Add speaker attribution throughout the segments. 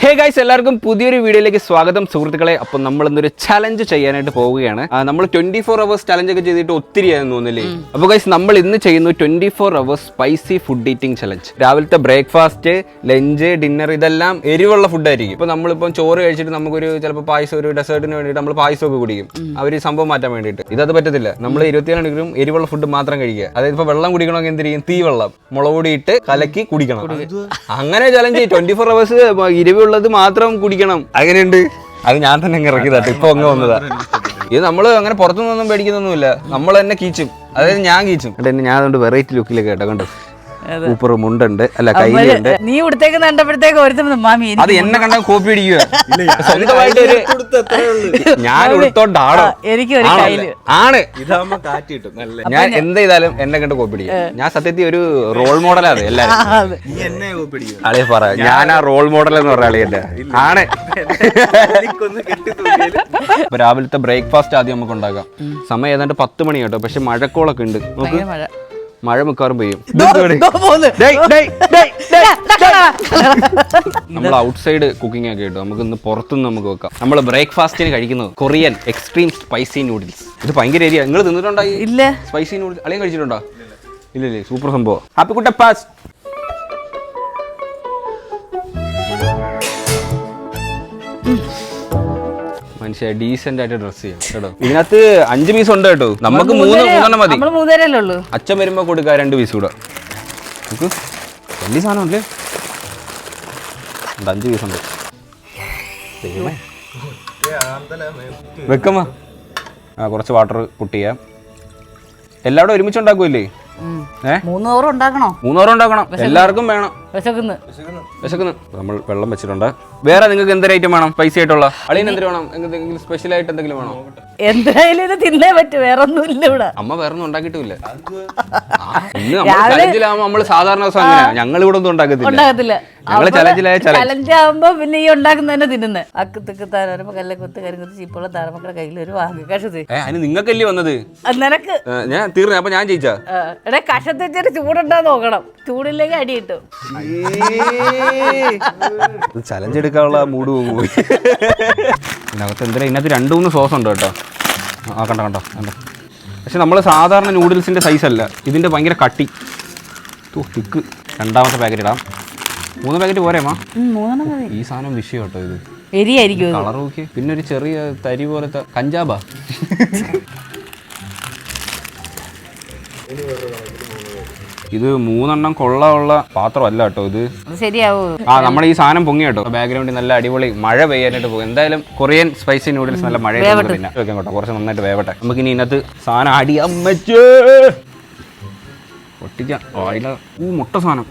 Speaker 1: Hey guys, എല്ലാവർക്കും പുതിയൊരു വീഡിയോയിലേക്ക് സ്വാഗതം സുഹൃത്തുക്കളെ. അപ്പം നമ്മൾ ഇന്നൊരു ചലഞ്ച് ചെയ്യാനായിട്ട് പോവുകയാണ്. നമ്മൾ 24 hours ചലഞ്ച് ഒക്കെ ചെയ്തിട്ട് ഒത്തിരി ആയെന്ന് തോന്നില്ലേ? അപ്പോൾ ഗൈസ്, നമ്മൾ ഇന്ന് ചെയ്യുന്നു 24 hours spicy food eating challenge. രാവിലത്തെ ബ്രേക്ക്ഫാസ്റ്റ്, ലഞ്ച്, ഡിന്നർ ഇതെല്ലാം എരിവുള്ള ഫുഡായിരിക്കും. ഇപ്പോൾ നമ്മളിപ്പം ചോറ് കഴിച്ചിട്ട് നമുക്കൊരു ചിലപ്പോൾ പായസം, ഒരു ഡെസേർട്ടിന് വേണ്ടിയിട്ട് നമ്മൾ പായസമൊക്കെ കുടിക്കും, അവർ സംഭവം മാറ്റാൻ വേണ്ടിയിട്ട്. ഇതത് പറ്റത്തില്ല. നമ്മൾ 24 മണിക്കൂറും എരിവുള്ള ഫുഡ് മാത്രം കഴിക്കുക. അതായത് ഇപ്പോൾ വെള്ളം കുടിക്കണമെങ്കിൽ എന്ത് ചെയ്യും? തീ വെള്ളം മുളക് പൊടിയിട്ട് കലക്കി കുടിക്കണം. അങ്ങനെ ചലഞ്ച് 24 hours എരിവുള്ളത് മാത്രം കുടിക്കണം. അങ്ങനെയുണ്ട്. അത് ഞാൻ തന്നെ ഇറക്കിയതാട്ടോ, ഇപ്പൊ അങ്ങ് വന്നതാ. ഇത് നമ്മള് അങ്ങനെ പുറത്തുനിന്നൊന്നും പേടിക്കുന്നൊന്നുമില്ല, നമ്മൾ തന്നെ കീച്ചും. അതായത് ഞാൻ കീച്ചും. ഞാൻ അതുകൊണ്ട് വെറൈറ്റി ലുക്കിലേക്ക് കേട്ടോ, കണ്ടോ? സൂപ്പർ മുണ്ടുണ്ട്, അല്ല കയ്യിലുണ്ട്.
Speaker 2: നീ ഉടുത്തേക്ക് കണ്ടപ്പോഴത്തേക്ക്
Speaker 1: അത് എന്നെ കണ്ട കോപ്പി അടിക്കുക. സ്വന്തമായിട്ട് ഞാൻ ഉടുത്തോണ്ടാണോ? ആണ്. ഞാൻ എന്ത് ചെയ്താലും എന്നെ കണ്ട് കോപ്പി അടിക്കുക. ഞാൻ സത്യത്തിൽ ഒരു റോൾ മോഡലാണ് എല്ലാരും. അളിയെ പറ, ഞാൻ ആ റോൾ മോഡൽ എന്ന് പറഞ്ഞ അളിയല്ല ആണ്. രാവിലത്തെ ബ്രേക്ക്ഫാസ്റ്റ് ആദ്യം നമുക്ക് ഉണ്ടാക്കാം. സമയം ഏതാണ്ട് 10 മണി കേട്ടോ, പക്ഷെ മഴക്കോളൊക്കെ ഉണ്ട്. നോക്ക്, മഴ മിക്കവാറും പെയ്യും. നമ്മൾ ഔട്ട് സൈഡ് കുക്കിംഗ് ഒക്കെ കേട്ടോ, നമുക്ക് ഇന്ന് പുറത്തുനിന്ന് നമുക്ക് വെക്കാം. നമ്മൾ ബ്രേക്ക്ഫാസ്റ്റിന് കഴിക്കുന്നത് കൊറിയൻ എക്സ്ട്രീം സ്പൈസി നൂഡിൽസ്. ഇത് ഭയങ്കര ഏരിയ. നിങ്ങൾ തിന്നിട്ടുണ്ടോ?
Speaker 2: ഇല്ല.
Speaker 1: സ്പൈസി നൂഡിൽസ് അളിയും കഴിച്ചിട്ടുണ്ടോ? ഇല്ലല്ലേ? സൂപ്പർ സംഭവം. ഹാപ്പി കുട്ടപ്പാസ്. മനുഷ്യ ഡീസെന്റ് ആയിട്ട് ഡ്രസ് ചെയ്യാം കേട്ടോ. ഇതിനകത്ത് 5 പീസ് ഉണ്ട് കേട്ടോ. നമുക്ക് 3 മതി. അച്ഛൻ വരുമ്പോ കൊടുക്കുക 2 പീസ് കൂടെ. വലിയ സാധനം അല്ലേ? 5 പീസ് ഉണ്ട്. വെക്കമ്മ. കുറച്ച് വാട്ടർ പുട്ട് ചെയ്യാം. എല്ലാവരും ഒരുമിച്ച് ഉണ്ടാക്കുമല്ലേ?
Speaker 2: 3 hour ഉണ്ടാക്കണം.
Speaker 1: എല്ലാവർക്കും വേണം. വിശക്കുന്നു. നമ്മൾ വെള്ളം വെച്ചിട്ടുണ്ട്. വേറെ നിങ്ങൾക്ക് എന്തൊരു ഐറ്റം വേണം? സ്പൈസി ആയിട്ടുള്ള അളിയന് എന്തെങ്കിലും വേണം? എന്തെങ്കിലും സ്പെഷ്യൽ ആയിട്ട് എന്തെങ്കിലും വേണോ?
Speaker 2: എന്തായാലും ഇത് തിന്നേ പറ്റും, വേറെ ഒന്നും ഇല്ല ഇവിടെ.
Speaker 1: അമ്മ വേറെ ഒന്നും ഉണ്ടാക്കിയിട്ടില്ല. നമ്മള് സാധാരണ ദിവസം അങ്ങനെയാ, ഞങ്ങൾ ഇവിടെ ഒന്നും ഉണ്ടാക്കത്തില്ല. ഞങ്ങള് ചലഞ്ച് ആവുമ്പോ പിന്നെ ഈ ഉണ്ടാക്കുന്ന തന്നെ തിന്നുന്നത്. അക്കത്തൊക്കെ താരമ്പോ കല്ലക്കുത്ത് കരിക്കുത്ത് ചീപ്പുള്ള താരമക്കളുടെ കയ്യിൽ ഒരു വാങ്ങി കഷത്ത്. അതിന് നിങ്ങൾക്കല്ലേ വന്നത്?
Speaker 2: നിനക്ക്
Speaker 1: ഞാൻ തീർന്നു. അപ്പൊ ഞാൻ ജയിച്ചാ?
Speaker 2: എടാ, കഷത്ത് വെച്ചൊരു ചൂടുണ്ടാ നോക്കണം. ചൂടില്ലെങ്കിൽ അടി കിട്ടും.
Speaker 1: ചലഞ്ച് എടുക്കാനുള്ള മൂഡ് പോയി. ഇതിനകത്ത് എന്താ? ഇതിനകത്ത് 2-3 സോസ് ഉണ്ട് കേട്ടോ. കണ്ടോ. പക്ഷെ നമ്മൾ സാധാരണ നൂഡിൽസിന്റെ സൈസ് അല്ല, ഇതിന്റെ ഭയങ്കര കട്ടി തിക്ക്. 2ാമത്തെ പാക്കറ്റ് ഇടാം. 3 പാക്കറ്റ് പോരേമാ? ഈ സാധനം വിഷയം കേട്ടോ. ഇത്
Speaker 2: എരിയായിരിക്കും,
Speaker 1: കളർ നോക്കി. പിന്നെ ഒരു ചെറിയ തരി പോലത്തെ കഞ്ചാബാ. ഇത് 3 കൊള്ളാനുള്ള പാത്രമല്ല കേട്ടോ ഇത്.
Speaker 2: ശരിയാവും.
Speaker 1: നമ്മുടെ ഈ സാധനം പൊങ്ങി കേട്ടോ. ബാക്ക്ഗ്രൗണ്ടിൽ നല്ല അടിപൊളി മഴ പെയ്യാനായിട്ട് പോകും. എന്തായാലും കൊറിയൻ സ്പൈസി നൂഡിൽസ് നല്ല മഴ പിന്നെ വെക്കാം കേട്ടോ. കുറച്ച് നന്നായിട്ട് വേവട്ടെ. നമുക്ക് ഇനി ഇതിനകത്ത് സാധനം പൊട്ടിക്കാം. മുട്ട സാധനം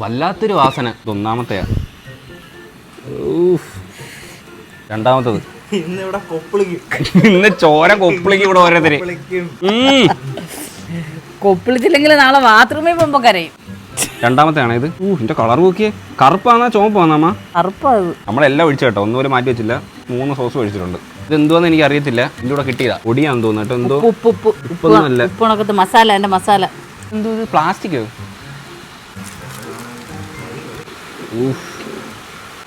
Speaker 1: വല്ലാത്തൊരു വാസന. 1ാമത്തെയാ. 2ാമത്തത്. ഇന്ന് ചോര കൊപ്പിളിക്ക് ഇവിടെ ഓരോരുത്തര്.
Speaker 2: കൊപ്പിളിച്ചില്ലെങ്കിൽ നാളെ ബാത്റൂമിൽ പോകുമ്പോ കരയും.
Speaker 1: 2ാമത്തെയാണ് ഇത്. ഇതിന്റെ കളർ നോക്കിയേ. കറുപ്പാന്നാ ചുവപ്പാന്നാ?
Speaker 2: കറുപ്പാത്.
Speaker 1: നമ്മളെല്ലാം ഒഴിച്ചു കേട്ടോ, ഒന്നും മാറ്റി വെച്ചില്ല. 3 സോസ് ഒഴിച്ചിട്ടുണ്ട്. ഇത് എന്തുവാന്ന് എനിക്ക് അറിയത്തില്ല. ഇതിന്റെ കൂടെ കിട്ടിയതാ. ഒടിയാന്ന് തോന്നുന്നു. എന്തോ ഉപ്പൊന്നുമല്ല.
Speaker 2: ഉപ്പുണക്കത്ത് മസാല. എന്റെ മസാല
Speaker 1: എന്തോ പ്ലാസ്റ്റിക്കോ?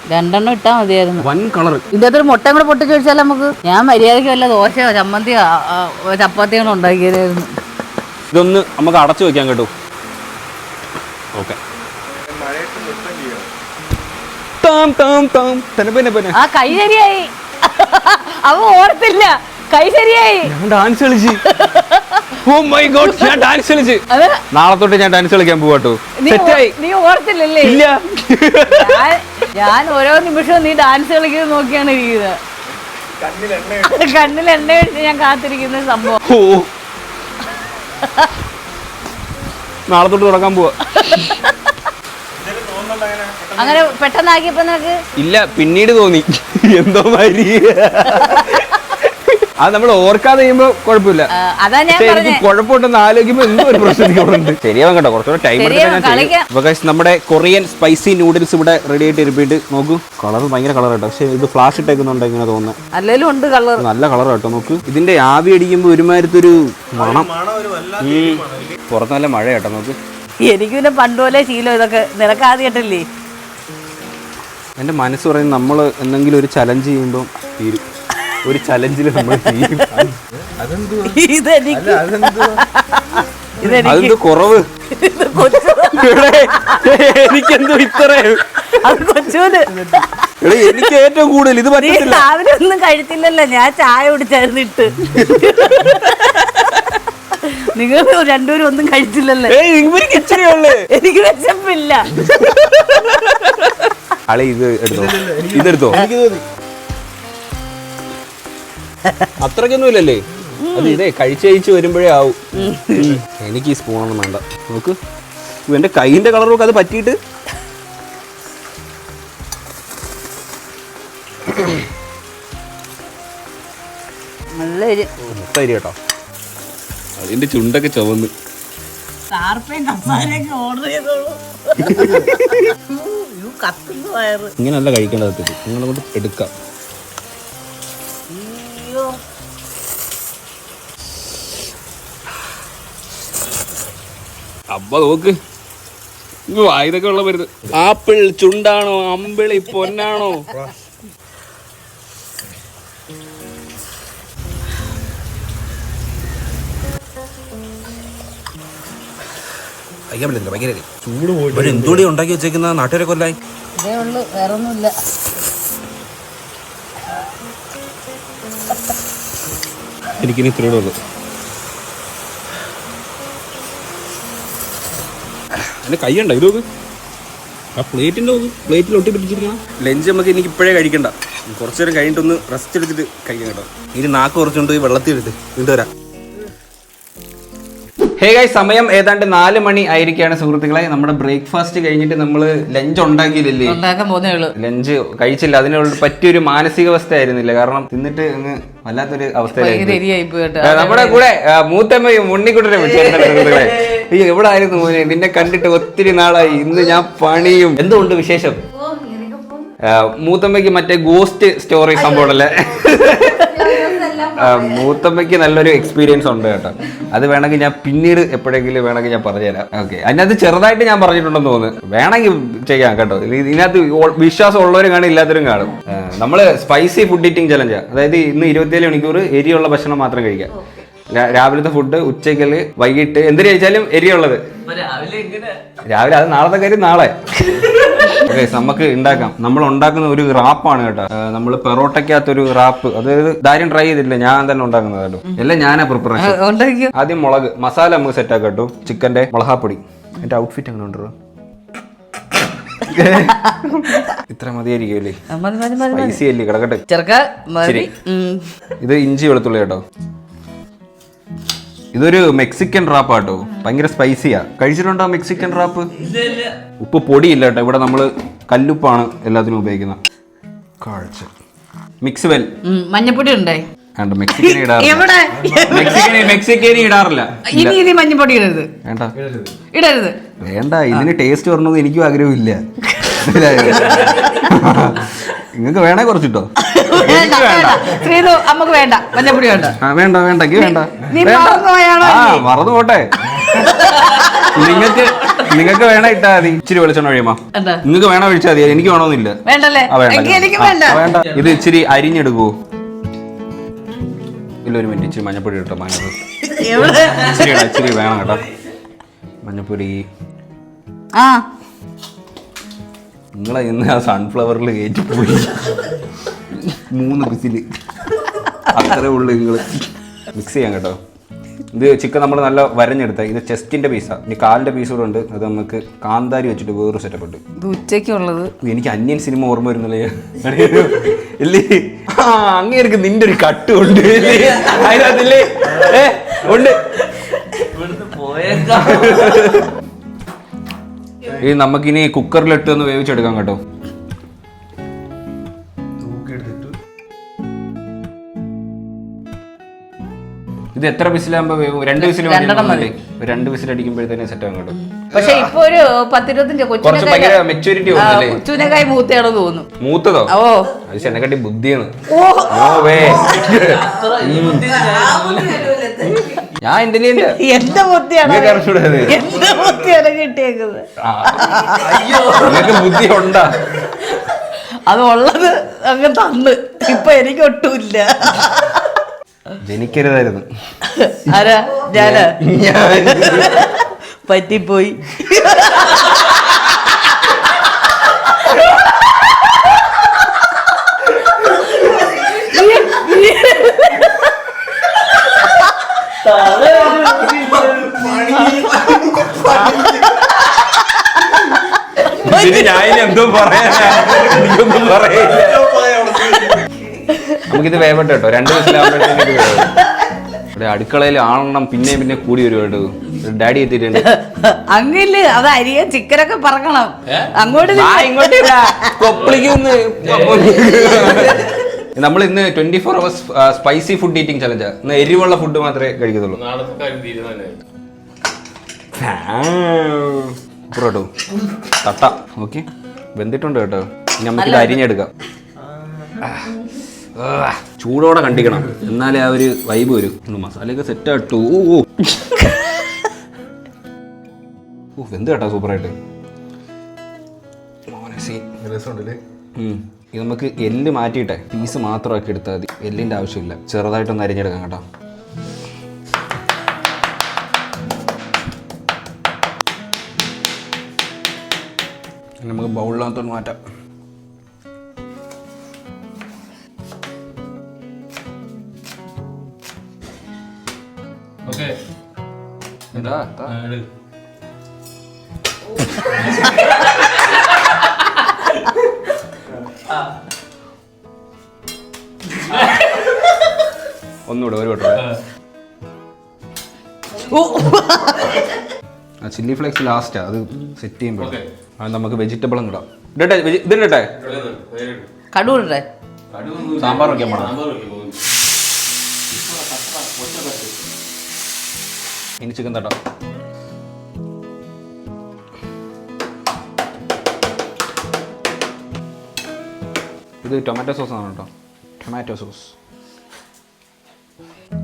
Speaker 2: 2 ഇട്ടാ മതിയായിരുന്നു.
Speaker 1: വൻ കളർ.
Speaker 2: ഇതിന്റെ അകത്തൊരു മുട്ടയും കൂടെ പൊട്ടിച്ച് കഴിച്ചാൽ നമുക്ക്. ഞാൻ മര്യാദയ്ക്ക് വല്ല ദോശയോ ചമ്മന്തിയോ ചപ്പാത്തിയോ ഉണ്ടാക്കിയായിരുന്നു.
Speaker 1: ഇതൊന്ന് നമുക്ക് അടച്ചു വെക്കാൻ കേട്ടോ. ഓക്കെ.
Speaker 2: ആ കൈ ശരിയായി. അവ ഓർത്തില്ല. കൈ ശരിയായി.
Speaker 1: ഞാൻ ഡാൻസ് കളിച്ച്. ഓ മൈ ഗോഡ്, ഞാൻ ഡാൻസ് കളിച്ച്. നാളെ തൊട്ട് ഞാൻ ഡാൻസ് കളിക്കാൻ പോവാട്ടോ.
Speaker 2: നീ ഓർത്തില്ലല്ലേ?
Speaker 1: ഇല്ല.
Speaker 2: ഞാൻ ഓരോ നിമിഷവും നീ ഡാൻസ് കളിക്കുന്നത് നോക്കിയാണ് ഇരിക്കുന്നത്. കണ്ണിൽ എണ്ണ ഒഴിച്ച് ഞാൻ കാത്തിരിക്കുന്ന സംഭവം.
Speaker 1: നാളെ തൊട്ട് തുടങ്ങാൻ പോവാ.
Speaker 2: അങ്ങനെ പെട്ടെന്നാക്കിയപ്പോ നിനക്ക്?
Speaker 1: ഇല്ല, പിന്നീട് തോന്നി എന്തോ മാതിരി. അത് നമ്മൾ ഓർക്കാതെ ചെയ്യുമ്പോ കുഴപ്പമില്ല. കുഴപ്പമുണ്ടെന്ന് ആലോചിക്കുമ്പോ എന്തോ ഒരു പ്രശ്നം. ശരിയാവും കേട്ടോ, കുറച്ചുകൂടെ ടൈം എടുത്ത്. നമ്മുടെ കൊറിയൻ സ്പൈസി നൂഡിൽസ് ഇവിടെ റെഡി ആയിട്ട് ഇരുപ്പിട്ട് നോക്കൂ. കളർ ഭയങ്കര കളർ കേട്ടോ. പക്ഷെ ഇത് ഫ്ലാഷ് ഇട്ടേക്കുന്നുണ്ട് ഇങ്ങനെ തോന്നുന്നത്. നല്ല കളർ കേട്ടോ. നോക്ക്, ഇതിന്റെ ആവി അടിക്കുമ്പോ ഒരുമാതിരത്തെ ഒരു മണം. പുറത്ത് നല്ല മഴ കേട്ടോ. നോക്ക്,
Speaker 2: എനിക്ക് പിന്നെ പണ്ടുപോലെ ശീലം ഇതൊക്കെ നിനക്കാദ്യമായിട്ടല്ലേ.
Speaker 1: എൻ്റെ മനസ്സ് പറയും നമ്മൾ എന്തെങ്കിലും ഒരു ചലഞ്ച് ചെയ്യുമ്പോൾ തീരും. ഒരു ചലഞ്ചിൽ നമ്മൾ തീരും.
Speaker 2: ഇതെനിക്ക്
Speaker 1: അതെന്തോ കുറവ്. എനിക്കെന്തോ ഇത്രയും
Speaker 2: അത് കൊച്ചൂന്
Speaker 1: എനിക്ക് ഏറ്റവും കൂടുതൽ ഇത് പറ്റില്ല.
Speaker 2: രാവിലെ ഒന്നും കഴിച്ചില്ലല്ലോ, ഞാൻ ചായ കുടിച്ചായിരുന്നിട്ട്. നിങ്ങൾ രണ്ടുപേരും ഒന്നും കഴിച്ചില്ലല്ലോ. എനിക്ക് വിശപ്പില്ല.
Speaker 1: അളെ ഇത് എടുത്തോ, ഇതെടുത്തോ. അത്രയ്ക്കൊന്നും ഇല്ലല്ലേ അത്. ഇതേ കഴിച്ച് വരുമ്പോഴേ ആവും. എനിക്ക് ഈ സ്പൂണൊന്നും വേണ്ട. നോക്ക് എന്റെ കൈയിന്റെ കളറൊക്കെ അത് പറ്റിയിട്ട്.
Speaker 2: നല്ലൊരു
Speaker 1: മൊത്തം കേട്ടോ, അതിന്റെ ചുണ്ടൊക്കെ ചുവന്ന്. ഇങ്ങനല്ല കഴിക്കേണ്ടത്, നിങ്ങളെ കൊണ്ട് എടുക്കാം. അപ്പൊ നോക്ക് വായതൊക്കെ ഉള്ള വരുന്നത്. ആപ്പിൾ ചുണ്ടാണോ അമ്പിളി പൊന്നാണോ? ഭയങ്കര ചൂട്. എന്തുകൂടി ഉണ്ടാക്കി വെച്ചേക്കുന്ന നാട്ടുകാരെ കൊല്ലായി.
Speaker 2: ഇതേ ഉള്ളു, വേറൊന്നുമില്ല.
Speaker 1: എനിക്കിനി ഇത്രയോടെ ഉള്ളു. എൻ്റെ കൈ ഉണ്ടോ ഇത് നോക്ക്. ആ പ്ലേറ്റിൻ്റെ നോക്ക്, പ്ലേറ്റിൽ ഒട്ടി പിടിച്ചിരിക്കണം. ലഞ്ച് നമുക്ക് എനിക്ക് ഇപ്പോഴേ കഴിക്കണ്ട, കുറച്ചു നേരം കഴിഞ്ഞിട്ടൊന്ന് റെസ്റ്റ് എടുത്തിട്ട് കഴിക്കാം കേട്ടോ. ഇനി നാക്ക് കുറച്ചുകൊണ്ട് പോയി വെള്ളത്തിൽ എടുത്ത് വീണ്ടും വരാം. ഹേ ഗൈസ്, സമയം ഏതാണ്ട് 4 മണി ആയിരിക്കുകയാണ് സുഹൃത്തുക്കളെ. നമ്മുടെ ബ്രേക്ക്ഫാസ്റ്റ് കഴിഞ്ഞിട്ട് നമ്മൾ ലഞ്ച് ഉണ്ടാക്കിയില്ലേ,
Speaker 2: ഉണ്ടാക്കാൻ പോകുന്നേ ഉള്ളൂ.
Speaker 1: ലഞ്ച് കഴിച്ചില്ല. അതിനുള്ള പറ്റിയൊരു മാനസികാവസ്ഥ ആയിരുന്നില്ല, കാരണം തിന്നിട്ട് അങ്ങ് വല്ലാത്തൊരു അവസ്ഥയിലായിരുന്നു. നമ്മുടെ കൂടെ മൂത്തമ്മയും ഉണ്ണിക്കുട്ടനെ സുഹൃത്തുക്കളെ. ഈ എവിടെ ആയിരുന്നു മോനെ, നിന്നെ കണ്ടിട്ട് ഒത്തിരി നാളായി. ഇന്ന് ഞാൻ പണിയും. എന്തുകൊണ്ട് വിശേഷം? മൂത്തമ്മയ്ക്ക് മറ്റേ ഗോസ്റ്റ് സ്റ്റോറി സംഭവമല്ലേ, മൂത്തമ്മയ്ക്ക് നല്ലൊരു എക്സ്പീരിയൻസ് ഉണ്ട് കേട്ടോ. അത് വേണമെങ്കിൽ ഞാൻ പിന്നീട് എപ്പോഴെങ്കിലും വേണമെങ്കിൽ ഞാൻ പറഞ്ഞുതരാം. ഓക്കെ, അതിനകത്ത് ചെറുതായിട്ട് ഞാൻ പറഞ്ഞിട്ടുണ്ടെന്ന് തോന്നുന്നു, വേണമെങ്കിൽ ചെയ്യാം കേട്ടോ. ഇതിനകത്ത് വിശ്വാസം ഉള്ളവരും കാണും, ഇല്ലാത്തവരും കാണും. നമ്മള് സ്പൈസി ഫുഡ് ഈറ്റിംഗ് ചലഞ്ചാ. അതായത് ഇന്ന് 27 മണിക്കൂർ എരിയുള്ള ഭക്ഷണം മാത്രം കഴിക്കാം. രാവിലത്തെ ഫുഡ്, ഉച്ചക്കല്, വൈകിട്ട് എന്തിനു കഴിച്ചാലും എരിയുള്ളത്. രാവിലെ അത് നാളത്തെ കാര്യം നാളെ. നമുക്ക് ഉണ്ടാക്കാം. നമ്മൾ ഉണ്ടാക്കുന്ന ഒരു റാപ്പാണ് കേട്ടോ. നമ്മൾ പെറോട്ടയ്ക്കകത്തൊരു റാപ്പ്, അതായത് ഇതാരും ട്രൈ ചെയ്തിട്ടില്ല, ഞാൻ തന്നെ ഉണ്ടാക്കുന്നത് കേട്ടോ. എല്ലാം ഞാനാ പ്രിപ്പറേഷൻ. ആദ്യം മുളക് മസാല നമുക്ക് സെറ്റ് ആക്കാം കേട്ടോ. ചിക്കന്റെ മുളകാപ്പൊടി. എന്റെ ഔട്ട്ഫിറ്റ് അങ്ങനെ ഉണ്ടോ? ഇത്ര മതിയായിരിക്കുമല്ലേ? സ്പൈസി അല്ലേ, കിടക്കട്ടെ. ശരി, ഇത് ഇഞ്ചി വെളുത്തുള്ളി കേട്ടോ. ഇതൊരു മെക്സിക്കൻ റാപ്പ് ആട്ടോ, ഭയങ്കര സ്പൈസിയാ. കഴിച്ചിട്ടുണ്ടോ മെക്സിക്കൻ റാപ്പ്? ഉപ്പ് പൊടിയില്ല കേട്ടോ, ഇവിടെ നമ്മള് കല്ലുപ്പാണ് എല്ലാത്തിനും ഉപയോഗിക്കുന്നത്. Mix well.
Speaker 2: മഞ്ഞപ്പൊടി ഉണ്ടേ?
Speaker 1: മെക്സിക്കൻ ഇടാറില്ല. മെക്സിക്കൻ ഇടാറില്ല.
Speaker 2: മഞ്ഞപ്പൊടി ഇടരുത്,
Speaker 1: വേണ്ട
Speaker 2: ഇടരുത്,
Speaker 1: വേണ്ട. ഇതിന് ടേസ്റ്റ് വരണമെന്ന് എനിക്കും ആഗ്രഹമില്ല. നിങ്ങൾക്ക് വേണേ കുറച്ചിട്ടോ.
Speaker 2: അമ്മക്ക് വേണ്ട, മഞ്ഞപ്പൊടി വേണ്ട.
Speaker 1: വേണ്ട വേണ്ടെങ്കിൽ വേണ്ട. മറന്നു പോട്ടെ. നിങ്ങൾക്ക് വേണ ഇട്ടാ മതി. ഇച്ചിരി വെളിച്ചെണ്ണ ഒഴിയുമ്പോ നിങ്ങൾക്ക് വേണ ഒഴിച്ചാൽ മതി, എനിക്ക് വേണമെന്നില്ല. വേണ്ട. ഇത് ഇച്ചിരി അരിഞ്ഞെടുക്കൂ. ഇല്ല, ഒരു മിനിറ്റ്. ഇച്ചിരി മഞ്ഞപ്പൊടി ഇട്ടോ. ഇച്ചിരി വേണം കേട്ടോ മഞ്ഞപ്പൊടി. നിങ്ങളെ ഇന്ന് ആ സൺഫ്ലവറിൽ കയറ്റിപ്പോയി 3 വിസില് അത്രേ ഉള്ളു. നിങ്ങൾ മിക്സ് ചെയ്യാം കേട്ടോ. ഇത് ചിക്കൻ നമ്മൾ നല്ല വരഞ്ഞെടുത്ത, ഇത് ചെസ്റ്റിന്റെ പീസാ. ഇനി കാലിന്റെ പീസ് കൂടെ ഉണ്ട്, അത് നമുക്ക് കാന്താരി വെച്ചിട്ട് വേറൊരു സെറ്റപ്പ് ഉണ്ട്.
Speaker 2: ഉച്ചക്കുള്ളത്.
Speaker 1: എനിക്ക് അന്യൻ സിനിമ ഓർമ്മ വരുന്നില്ലേ ഇല്ലേ? അങ്ങേർക്ക് നിന്റെ ഒരു കട്ടുണ്ട് അതിനകത്തില്ലേ? ഉണ്ട്. ഈ നമുക്കിനി കുക്കറിലിട്ട് ഒന്ന് വേവിച്ചെടുക്കാം കേട്ടോ. ഇത് എത്ര വിസിലാകുമ്പോ വേവും? 2 വിസിൽ മതി. 2 വിസിൽ അടിക്കുമ്പോഴത്തേനെ സെറ്റ് ആകും കേട്ടോ.
Speaker 2: പക്ഷെ ഇപ്പൊ ഒരു 10-25
Speaker 1: കുറച്ച് ഭയങ്കര മെച്ചൂരിറ്റി തോന്നുന്നല്ലേ?
Speaker 2: കൊച്ചുനേക്കായി മൂത്തയാണോ തോന്നുന്നു.
Speaker 1: മൂത്തതോ? അത് എന്നെക്കാട്ടി ബുദ്ധിയാണ്. ഞാൻ ഇന്റലിജന്റ്.
Speaker 2: എന്റെ ബുദ്ധിയാണ്
Speaker 1: നിങ്ങൾക്ക് അറിഞ്ഞൂടാ ഇത്?
Speaker 2: എന്റെ ബുദ്ധിയാണ് കിട്ടിയേക്കുന്നത്.
Speaker 1: നിങ്ങൾക്ക് ബുദ്ധി ഉണ്ടാ?
Speaker 2: അത് ഉള്ളത് അങ്ങ് തന്ന്. ഇപ്പൊ എനിക്ക് ഒട്ടുമില്ല.
Speaker 1: ജനിക്കരുതായിരുന്നു.
Speaker 2: ആരാ? ഞാനാ? പറ്റിപ്പോയി.
Speaker 1: ഞാൻ എന്തോ പറയാനാ, എനിക്കൊന്നും പറയില്ല. നമുക്കിത് വേവട്ടെ കേട്ടോ, 2 വിസിലാകുമ്പോഴത്തേക്ക് ഇത് വേവും. അടുക്കളയിൽ ആണെണ്ണം പിന്നെ പിന്നെ കൂടി വരുവാട്ടോ. ഡാഡി എത്തിയിട്ടുണ്ട്.
Speaker 2: അങ്ങില്ലേ, അത് അരിയ ചിക്കനൊക്കെ പറക്കണം അങ്ങോട്ട്.
Speaker 1: നമ്മൾ ഇന്ന് 24 hours സ്പൈസി ഫുഡ് ഈറ്റിംഗ് ചലഞ്ചാ. ഇന്ന് എരിവുള്ള ഫുഡ് മാത്രമേ കഴിക്കത്തുള്ളൂ. കേട്ടോ തട്ട ഓക്കെ, വെന്തിട്ടുണ്ട് കേട്ടോ. ഇനി നമുക്കിത് അരിഞ്ഞെടുക്കാം. ചൂടോടെ കണ്ടിക്കണം, എന്നാലേ ആ ഒരു വൈബ് വരും. മസാലയൊക്കെ സെറ്റ് ആട്ടു. ഓ വെന്ത് കേട്ടോ സൂപ്പറായിട്ട്. ഇത് നമുക്ക് എല്ല് മാറ്റിയിട്ടെ പീസ് മാത്രമാക്കി എടുത്താൽ മതി. എല്ലിൻ്റെ ആവശ്യമില്ല. ചെറുതായിട്ടൊന്ന് അരിഞ്ഞെടുക്കാം കേട്ടോ. നമുക്ക് ബൗളിനകത്തോട്ട് മാറ്റാം. എന്താ ഒന്നുകൂടെ ഒരു വട്ടം. ആ ചില്ലി ഫ്ലേക്സ് ലാസ്റ്റാ, അത് സെറ്റ് ചെയ്യുമ്പോൾ അത് നമുക്ക് വെജിറ്റബിളും ഇടാം. ഇടട്ടെ ഇതിടട്ടെ,
Speaker 2: കടുവിടട്ടെ,
Speaker 1: സാമ്പാർ വയ്ക്കാൻ പോണം. ഇനി ചിക്കൻ തട്ടോ. ഇത് ടൊമാറ്റോ സോസ് ആണ് കേട്ടോ. Tomato sauce,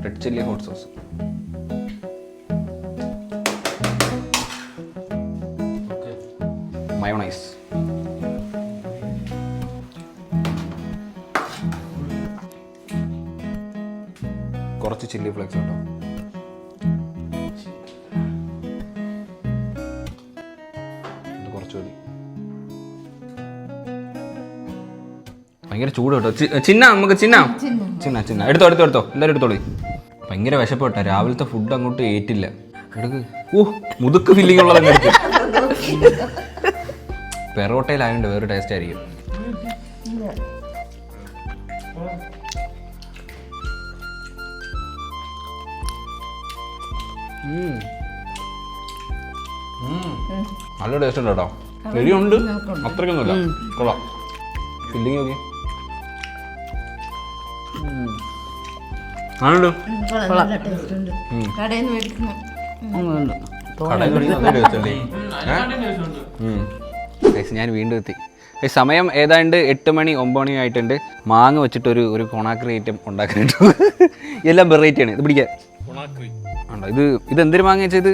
Speaker 1: red chilli hot sauce, mayonnaise, കുറച്ച് ചില്ലി ഫ്ലേക്സ് കേട്ടോ. ഇത് കുറച്ച് മതി. ഭയങ്കര ചൂട് കേട്ടോ. ചിന്ന നമുക്ക് ചിന്ന എടുത്തോ എല്ലാവരും എടുത്തോളി. ഭയങ്കര വിശപ്പ് കേട്ടോ. രാവിലത്തെ ഫുഡ് അങ്ങോട്ട് ഏറ്റില്ല. എടുക്ക്. ഓ മുതുക്ക് ഫില്ലിംഗ് ഉള്ളതങ്ങ് എടുക്കും. പെറോട്ടയിലായതുകൊണ്ട് വേറെ ടേസ്റ്റ് ആയിരിക്കും. നല്ല ടേസ്റ്റ് ഉണ്ട് കേട്ടോ. എരിയുണ്ട്, അത്രയ്ക്കൊന്നുമില്ല. കൊള്ളാം. ഫില്ലിങ് നോക്കി. ആണല്ലോ ഞാൻ വീണ്ടും എത്തി. സമയം ഏതാണ്ട് 8 മണി 9 മണി ആയിട്ടുണ്ട്. മാങ്ങ വെച്ചിട്ട് ഒരു കൊണാക്രി ഐറ്റം ഉണ്ടാക്കാനായിട്ട്. എല്ലാം വെറൈറ്റിയാണ്. ഇത് പിടിക്കാൻ ഉണ്ടോ? ഇത് എന്തൊരു മാങ്ങ വെച്ചാൽ ഇത്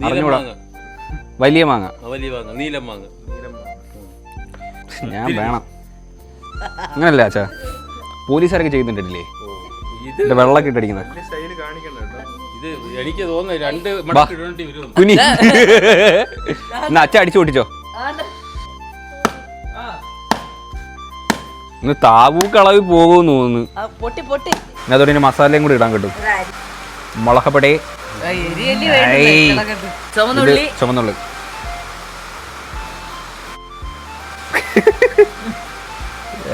Speaker 1: അറിഞ്ഞൂടാ. വലിയ മാങ്ങ, ഞാൻ വേണം. അങ്ങനല്ല അച്ഛാ, പോലീസുകാരൊക്കെ ചെയ്യുന്നുണ്ടല്ലേ വെള്ളമൊക്കെ ഇട്ടടിക്കുന്നത്. കുനി എന്നാ അച്ഛ അടിച്ചു പൊട്ടിച്ചോ. ഇന്ന് താവൂ കളവ് പോകുമെന്ന് തോന്നുന്നു. അതോടെ ഇനി മസാലയും കൂടി ഇടാൻ കിട്ടും. മുളകപ്പൊടി, ചുമന്നുള്ളി,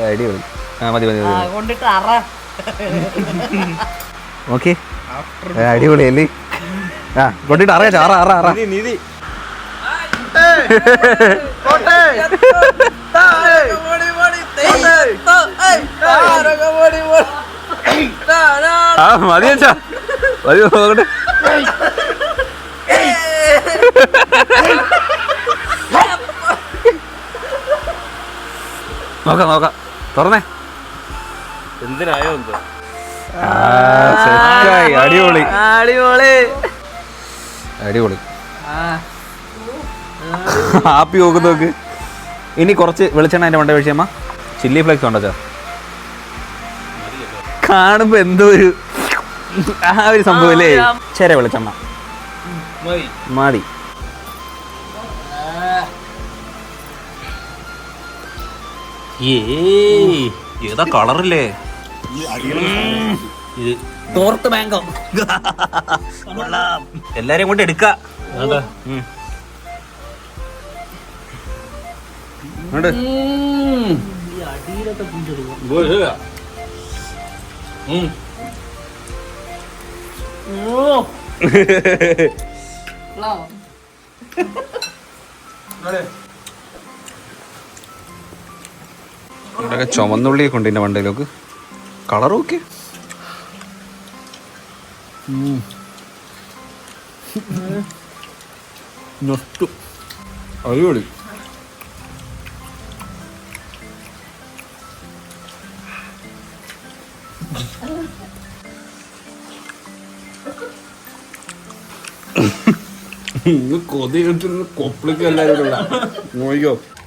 Speaker 1: അടിപൊളി. മതി ഓക്കെ, അടിപൊളി അല്ലേ? ആ കൊണ്ടിട്ട് അറിയാ അറ നീതി. ആ മതി വെച്ചാ മതി. നോക്കട്ടെ. നോക്കാം തുറന്നേ.
Speaker 3: എന്തിനായോ എന്തോ
Speaker 1: അടിപൊളി
Speaker 2: അടിപൊളി
Speaker 1: അടിപൊളി. ഹാപ്പി നോക്ക് നോക്ക്. ഇനി കുറച്ച് വെളിച്ചെണ്ണ അതിന്റെ മണ്ട വീഴ്ചയമ്മ. ചില്ലി ഫ്ലേക്സ് ഉണ്ടോ? കാണുമ്പോ എന്തോ ഒരു ആ ഒരു സംഭവം അല്ലേ? ചെറിയ വെളിച്ചെണ്ണ മതി. ഏതാ കളറില്ലേ?
Speaker 2: നോർത്ത് ബാങ്കോ
Speaker 1: എല്ലാരെയും കൊണ്ട് എടുക്ക. ചുമന്നുള്ളിയെ കൊണ്ട് ഇതിന്റെ വണ്ടയിലേക്ക് കളർ ഓക്കെ. അടിപൊളി.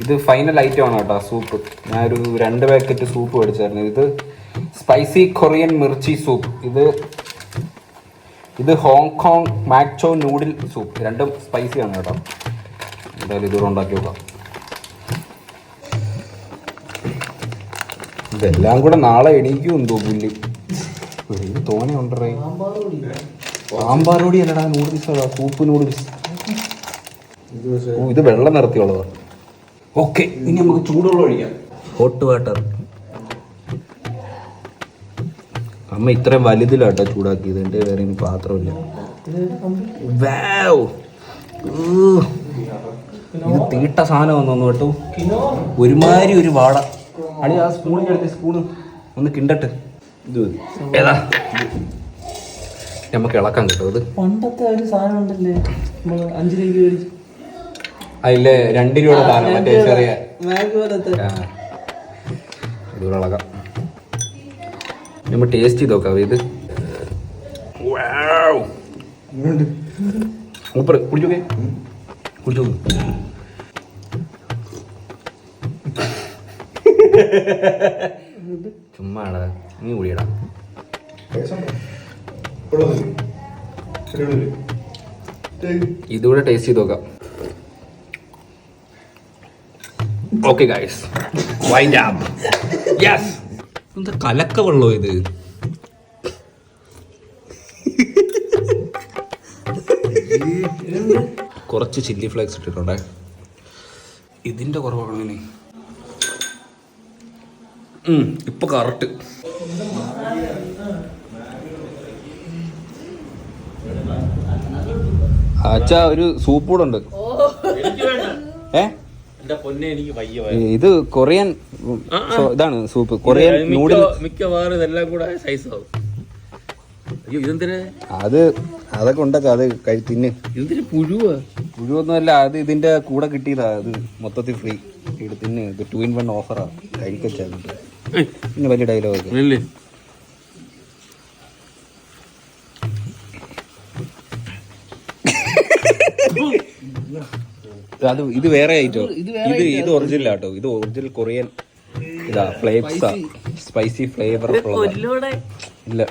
Speaker 1: ഇത് ഫൈനൽ ഐറ്റം ആണ് കേട്ടോ, സൂപ്പ്. ഞാനൊരു 2 പാക്കറ്റ് സൂപ്പ് മേടിച്ചായിരുന്നു. ഇത് സ്പൈസി കൊറിയൻ മിർച്ചി സൂപ്പ്. ഇത് ഹോങ്കോങ് മാക്ചോ നൂഡിൽ സൂപ്പ്. രണ്ടും സ്പൈസി ആണ് കേട്ടോ. എന്തായാലും ഇതുകൂടെ ഉണ്ടാക്കി നോക്കാം. ഇതെല്ലാം കൂടെ നാളെ എണീക്കും എന്തോ പുല്ല്. ഇത് തോനെ ഉണ്ടേ. സാമ്പാർ പൊടി അല്ലടാ, നൂഡിൽസ്. Soup noodles. ഇത് വെള്ളം നിറത്തിയുള്ളതാ. ഓക്കെ, ഇനി നമുക്ക് ചൂടുവെള്ളം ഒഴിക്കാം. Hot water. അമ്മ ഇത്രയും വലുതിലാട്ടോ ചൂടാക്കിയത്. എൻ്റെ വേറെ ഇനി പാത്രമില്ല. ഇത് തീട്ട സാധനം വന്നു കേട്ടോ. ഒരുമാതിരി ഒരു വാട. അടി ആ സ്പൂണിൻ്റെ അടുത്ത് സ്പൂണ് ഒന്ന് കിണ്ടട്ടെ. ഇത് ഏതാ നമുക്ക് ഇളക്കാൻ കിട്ടും. ഇത്
Speaker 3: പണ്ടത്തെ ഒരു സാധനം ഉണ്ടല്ലേ, 5 രൂപ മേടിച്ചു.
Speaker 1: അതില്ലേ 2 രൂപയുടെ സാധനം, മറ്റേ ചെറിയ ഇതുകൂടെ ഇളക്കാം. നമ്മൾ ടേസ്റ്റ് ചെയ്ത് നോക്കാം. ഇത് സൂപ്പർ. കുടിച്ചോക്കെ കുടിച്ചോ. ചുമ്മാടാ, നീ കുടിയടാ. ഇതുകൂടെ ടേസ്റ്റ് ചെയ്ത് നോക്കാം. Okay guys, wind up. Yes. എന്താ കലക്ക വെള്ളോ ഇത്? കുറച്ച് ചില്ലി ഫ്ലേക്സ് ഇട്ടിട്ടുണ്ടേ. ഇതിന്റെ കുറവാണ്. ഇപ്പൊ കറക്റ്റ്. അച്ഛാ ഒരു സൂപ്പ് കൂടെ ഉണ്ട്. ഇത് കൊറിയൻ ഇതാണ് സൂപ്പ്. Korean noodle.
Speaker 3: മിക്കവാറും ഇതെല്ലാം കൂടെ സൈസ് ആവും. അയ്യോ ഇതെന്തിനാ?
Speaker 1: അതൊക്കെ ഉണ്ടാക്കാം. അത് തിന്ന്.
Speaker 3: ഇതിന്
Speaker 1: പുഴുവൊന്നുമല്ല, അത് ഇതിന്റെ കൂടെ കിട്ടിയതാ. അത് മൊത്തത്തിൽ ഫ്രീ. ഇത് തിന്ന്. ഇത് 2 in 1 ഓഫറാ. കഴിക്കച്ചാ. പിന്നെ വലിയ ഡയലോഗ്. ഇത് വേറെ ഐറ്റോ. ഇത് ഒറിജിനൽ ആട്ടോ. ഇത് ഒറിജിനൽ കൊറിയൻ ഇതാ. ഫ്ലേവ്സാ, സ്പൈസി ഫ്ലേവർ ഇല്ല.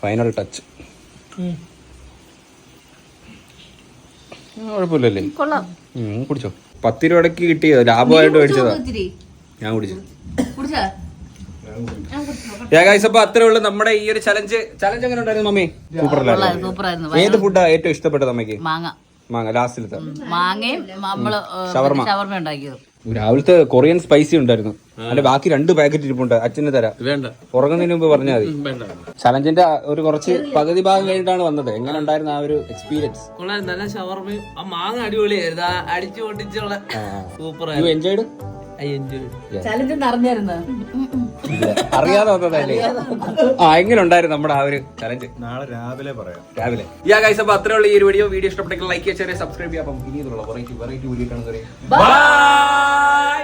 Speaker 1: Final touch. കുഴപ്പമില്ലല്ലേ? കുടിച്ചോ. 10 രൂപയ്ക്ക് കിട്ടിയത് ലാഭമായിട്ട് മേടിച്ചതാ. ഞാൻ കുടിച്ചു. അപ്പൊ അത്രേ ഉള്ളൂ നമ്മുടെ ഈ ഒരു ചലഞ്ച്. എങ്ങനെ ഉണ്ടായിരുന്നു മമ്മി? സൂപ്പർ. ഏത് ഫുഡാ ഏറ്റവും ഇഷ്ടപ്പെട്ടത് അമ്മയ്ക്ക്? മാങ്ങ. ലാസ്റ്റിലത്തെ
Speaker 2: മാങ്ങയും നമ്മള് ഷവർമ ഉണ്ടാക്കിയത്.
Speaker 1: രാവിലത്തെ കൊറിയൻ സ്പൈസി ഉണ്ടായിരുന്നു. അല്ലെ ബാക്കി 2 പാക്കറ്റ് ഇരിപ്പുണ്ട്. അച്ഛന് തരാം. ഉറങ്ങുന്നതിന് മുമ്പ് പറഞ്ഞാൽ മതി. ചലഞ്ചിന്റെ ഒരു കുറച്ച് പകുതി ഭാഗം കഴിഞ്ഞിട്ടാണ് വന്നത്. എങ്ങനെ ഉണ്ടായിരുന്നു ആ ഒരു എക്സ്പീരിയൻസ്?
Speaker 3: നല്ല ഷവർമയും ആ മാങ്ങ അടിപൊളിയായിരുന്നു. അടിച്ചു പൊട്ടിച്ചുള്ള സൂപ്പർ.
Speaker 1: U enjoyed?
Speaker 2: ചലഞ്ച് നിറഞ്ഞായിരുന്നു.
Speaker 1: അറിയാതെ വന്നതല്ലേ? എങ്ങനെ ഉണ്ടായിരുന്നു നമ്മുടെ ആ ഒരു ചലഞ്ച്?
Speaker 4: നാളെ രാവിലെ പറയാം.
Speaker 1: രാവിലെ. അപ്പൊ അത്രേ ഉള്ളൂ ഈ ഒരു വീഡിയോ ഇഷ്ടപ്പെട്ടെങ്കിൽ ലൈക്ക് ചെയ്യുക, സബ്സ്ക്രൈബ് ചെയ്യാം. അപ്പം ഇനിയുള്ള വെറൈറ്റി വീഡിയോ കാണുന്നവരെ ബൈ.